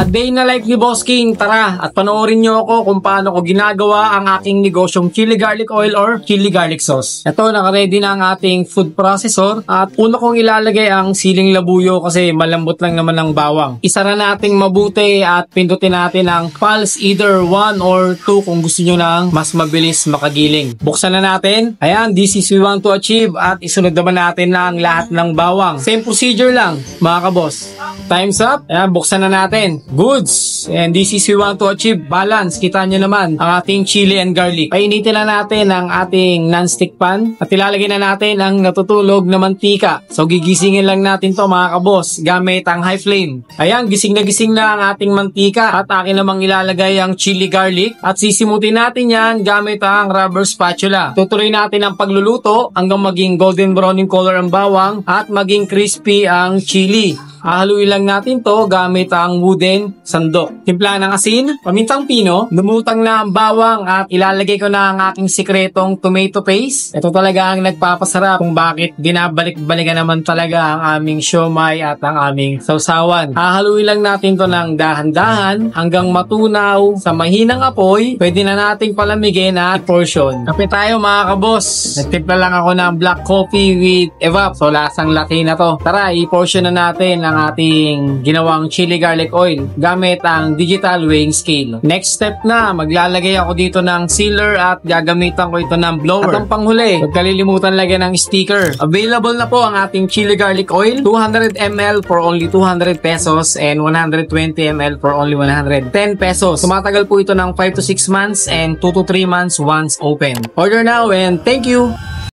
A day na like ni Boss King, tara at panoorin nyo ako kung paano ko ginagawa ang aking negosyong chili garlic oil or chili garlic sauce. Ito, naka-ready na ang ating food processor at una kong ilalagay ang siling labuyo kasi malambot lang naman ang bawang. Isara nating mabuti at pindutin natin ang pulse either 1 or 2 kung gusto nyo nang mas mabilis makagiling. Buksan na natin. Ayan, this is we want to achieve at isunod naman natin na ang lahat ng bawang. Same procedure lang mga kaboss. Time's up. Ayan, buksan na natin. Goods. And this is we want to achieve balance. Kita nyo naman ang ating chili and garlic. Painitin na natin ang ating non-stick pan at ilalagay na natin ang natutulog na mantika. So gigisingin lang natin to mga kaboss gamit ang high flame. Ayan, gising na ang ating mantika at akin namang ilalagay ang chili garlic at sisimutin natin yan gamit ang rubber spatula. Tutuloy natin ang pagluluto hanggang maging golden brown yung color ang bawang at maging crispy ang chili. Hahaluin lang natin to gamit ang wooden sandok. Timpla ng asin, pamintang pino, lumutang na ang bawang at ilalagay ko na ang aking sikretong tomato paste. Ito talaga ang nagpapasarap kung bakit binabalik-balikan naman talaga ang aming siomai at ang aming sausawan. Hahaluin lang natin to ng dahan-dahan hanggang matunaw sa mahinang apoy. Pwede na nating palamigin at portion. Kape tayo mga kabos. Nagtimpla lang ako ng black coffee with evap. So lasang laki na to. Tara, i-portion na natin ang ating ginawang chili garlic oil gamit ang digital weighing scale. Next step na, maglalagay ako dito ng sealer at gagamitan ko ito ng blower. At ang panghuli, huwag kalilimutan lagyan ng sticker. Available na po ang ating chili garlic oil, 200 ml for only 200 pesos and 120 ml for only 110 pesos. Tumatagal po ito ng 5 to 6 months and 2 to 3 months once open. Order now and thank you!